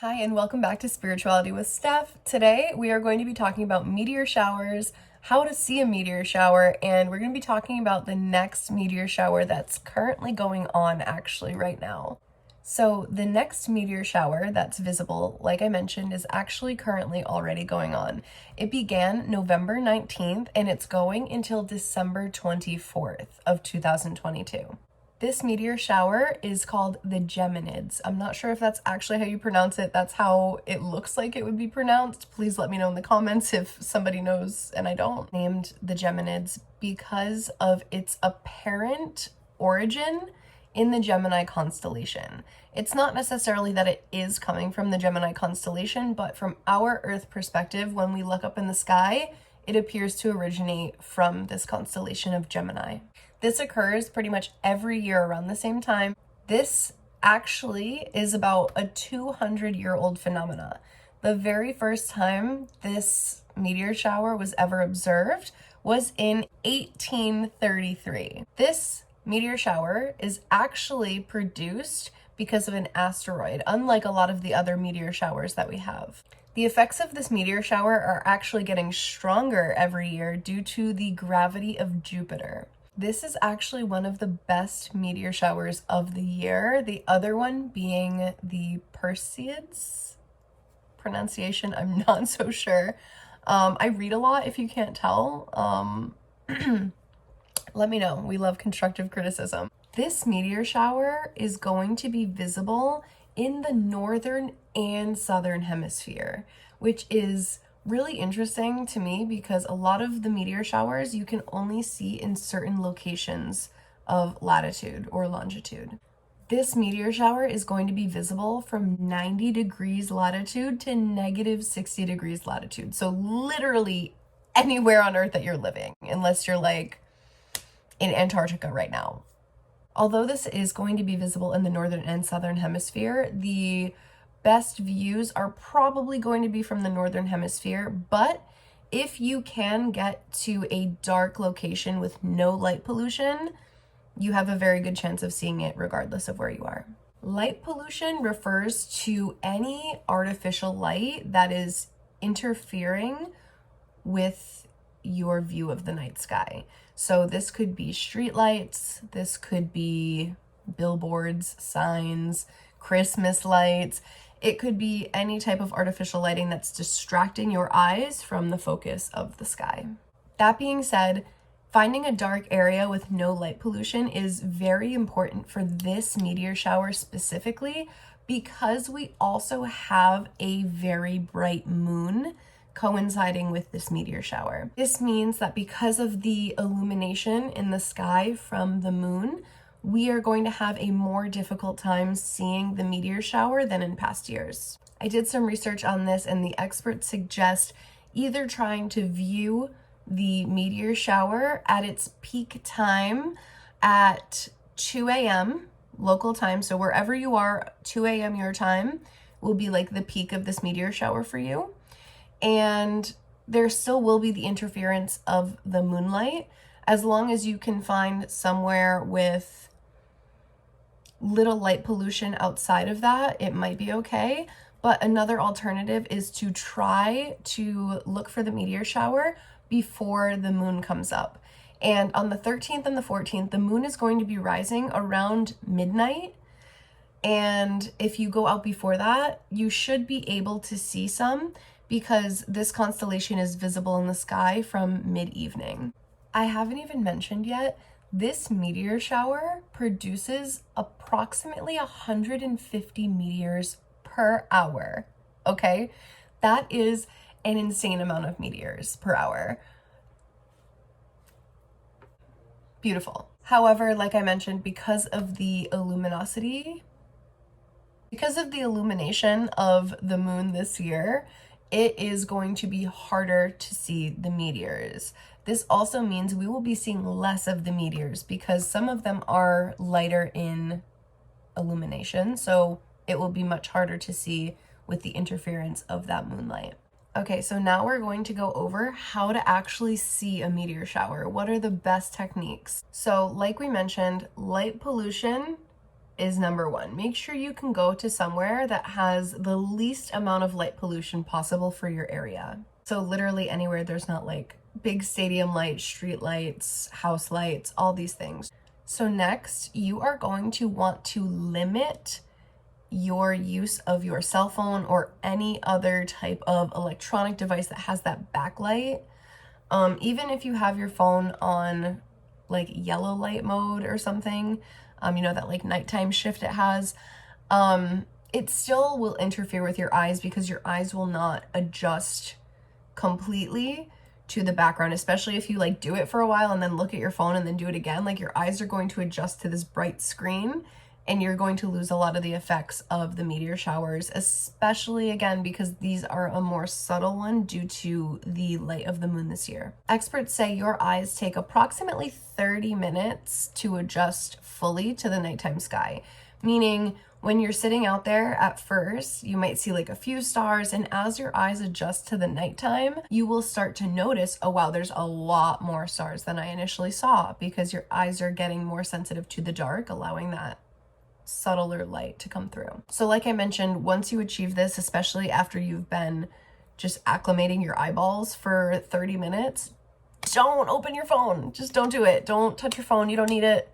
Hi, and welcome back to Spirituality with Steph. Today, we are going to be talking about meteor showers, how to see a meteor shower, and we're going to be talking about the next meteor shower that's currently going on actually right now. So the next meteor shower that's visible, like I mentioned, is actually currently already going on. It began November 19th and it's going until December 24th of 2022. This meteor shower is called the Geminids. I'm not sure if that's actually how you pronounce it. That's how it looks like it would be pronounced. Please let me know in the comments if somebody knows and I don't. Named the Geminids because of its apparent origin in the Gemini constellation. It's not necessarily that it is coming from the Gemini constellation, but from our Earth perspective, when we look up in the sky, it appears to originate from this constellation of Gemini. This occurs pretty much every year around the same time. This actually is about a 200-year-old phenomena. The very first time this meteor shower was ever observed was in 1833. This meteor shower is actually produced because of an asteroid, unlike a lot of the other meteor showers that we have. The effects of this meteor shower are actually getting stronger every year due to the gravity of Jupiter. This is actually one of the best meteor showers of the year, the other one being the Perseids. Pronunciation, I'm not so sure. I read a lot if you can't tell. Let me know. We love constructive criticism. This meteor shower is going to be visible in the northern and southern hemisphere, which is really interesting to me because a lot of the meteor showers you can only see in certain locations of latitude or longitude. This meteor shower is going to be visible from 90 degrees latitude to negative 60 degrees latitude. So literally anywhere on Earth that you're living, unless you're like in Antarctica right now. Although this is going to be visible in the northern and southern hemisphere, the best views are probably going to be from the northern hemisphere, but if you can get to a dark location with no light pollution, you have a very good chance of seeing it regardless of where you are. Light pollution refers to any artificial light that is interfering with your view of the night sky. So this could be street lights, this could be billboards, signs, Christmas lights. It could be any type of artificial lighting that's distracting your eyes from the focus of the sky. That being said, finding a dark area with no light pollution is very important for this meteor shower specifically because we also have a very bright moon coinciding with this meteor shower. This means that because of the illumination in the sky from the moon, we are going to have a more difficult time seeing the meteor shower than in past years. I did some research on this and the experts suggest either trying to view the meteor shower at its peak time at 2 a.m. local time. So wherever you are, 2 a.m. your time will be like the peak of this meteor shower for you. And there still will be the interference of the moonlight as long as you can find somewhere with little light pollution outside of that, it might be okay. But another alternative is to try to look for the meteor shower before the moon comes up. And on the 13th and the 14th, the moon is going to be rising around midnight. And if you go out before that, you should be able to see some because this constellation is visible in the sky from mid-evening. I haven't even mentioned yet, this meteor shower produces approximately 150 meteors per hour, okay? That is an insane amount of meteors per hour. Beautiful. However, like I mentioned, because of the illumination of the moon this year, it is going to be harder to see the meteors. This also means we will be seeing less of the meteors because some of them are lighter in illumination, so it will be much harder to see with the interference of that moonlight. Okay, so now we're going to go over how to actually see a meteor shower. What are the best techniques? So like we mentioned, light pollution is number one. Make sure you can go to somewhere that has the least amount of light pollution possible for your area. So literally anywhere there's not like big stadium lights, street lights, house lights, all these things. So next, you are going to want to limit your use of your cell phone or any other type of electronic device that has that backlight. Even if you have your phone on like yellow light mode or something, you know, that like nighttime shift it has, it still will interfere with your eyes because your eyes will not adjust completely to the background, especially if you like do it for a while and then look at your phone and then do it again. Like your eyes are going to adjust to this bright screen and you're going to lose a lot of the effects of the meteor showers, especially again because these are a more subtle one due to the light of the moon this year. Experts say your eyes take approximately 30 minutes to adjust fully to the nighttime sky, meaning when you're sitting out there at first, you might see like a few stars, and as your eyes adjust to the nighttime, you will start to notice, oh wow, there's a lot more stars than I initially saw because your eyes are getting more sensitive to the dark, allowing that subtler light to come through. So like I mentioned, once you achieve this, especially after you've been just acclimating your eyeballs for 30 minutes, don't open your phone. Just don't do it. Don't touch your phone. You don't need it.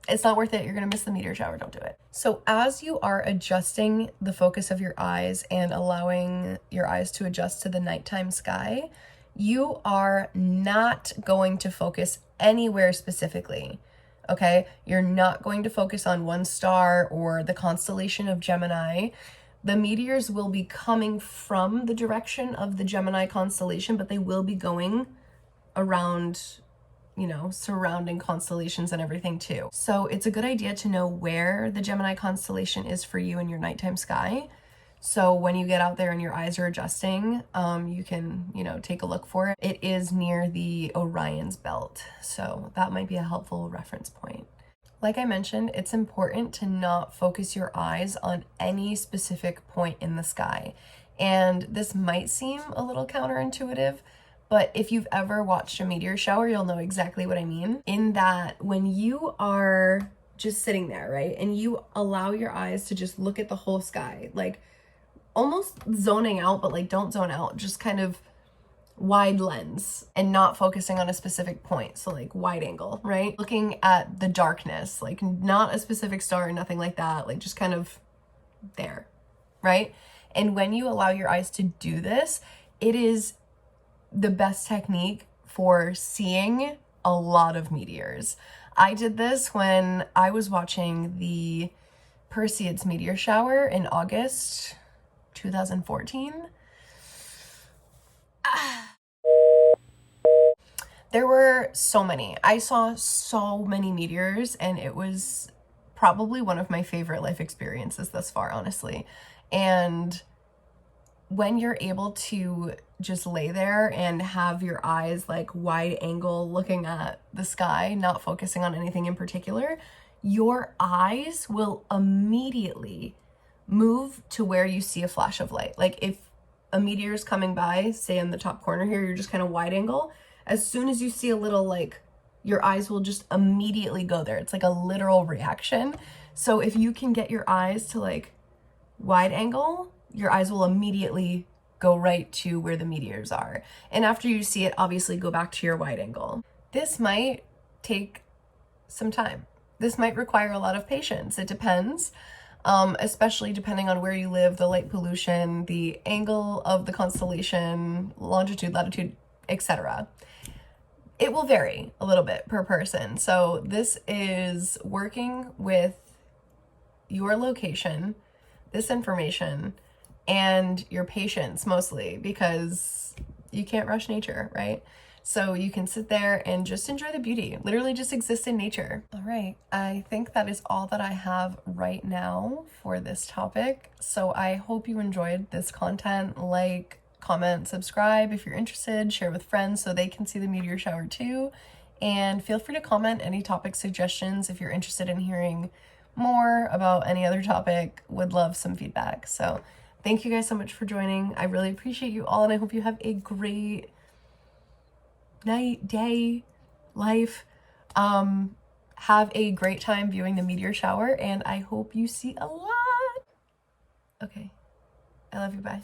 It's not worth it. You're going to miss the meteor shower. Don't do it. So as you are adjusting the focus of your eyes and allowing your eyes to adjust to the nighttime sky, you are not going to focus anywhere specifically. Okay? You're not going to focus on one star or the constellation of Gemini. The meteors will be coming from the direction of the Gemini constellation, but they will be going around, you know, surrounding constellations and everything too. So it's a good idea to know where the Gemini constellation is for you in your nighttime sky. So when you get out there and your eyes are adjusting, you can, you know, take a look for it. It is near the Orion's belt. So that might be a helpful reference point. Like I mentioned, it's important to not focus your eyes on any specific point in the sky. And this might seem a little counterintuitive, but if you've ever watched a meteor shower, you'll know exactly what I mean. In that when you are just sitting there, right, and you allow your eyes to just look at the whole sky, like almost zoning out, but like don't zone out, just kind of wide lens and not focusing on a specific point. So like wide angle, right? Looking at the darkness, like not a specific star, nothing like that, like just kind of there, right? And when you allow your eyes to do this, it is the best technique for seeing a lot of meteors. I did this when I was watching the Perseids meteor shower in August 2014. There were so many. I saw so many meteors, and it was probably one of my favorite life experiences thus far, honestly. And when you're able to just lay there and have your eyes like wide angle looking at the sky, not focusing on anything in particular, your eyes will immediately move to where you see a flash of light. Like if a meteor is coming by, say in the top corner here, you're just kind of wide angle. As soon as you see a little, like, your eyes will just immediately go there. It's like a literal reaction. So if you can get your eyes to like wide angle, your eyes will immediately go right to where the meteors are. And after you see it, obviously go back to your wide angle. This might take some time. This might require a lot of patience. It depends, especially depending on where you live, the light pollution, the angle of the constellation, longitude, latitude, etc. It will vary a little bit per person. So this is working with your location, this information, and your patience mostly, because you can't rush nature, right? So you can sit there and just enjoy the beauty, literally just exist in nature. All right, I think that is all that I have right now for this topic. So I hope you enjoyed this content. Like, comment, subscribe if you're interested, share with friends so they can see the meteor shower too. And feel free to comment any topic suggestions if you're interested in hearing more about any other topic. Would love some feedback. So thank you guys so much for joining. I really appreciate you all, and I hope you have a great night, day, life. have a great time viewing the meteor shower, and I hope you see a lot. Okay, I love you, bye.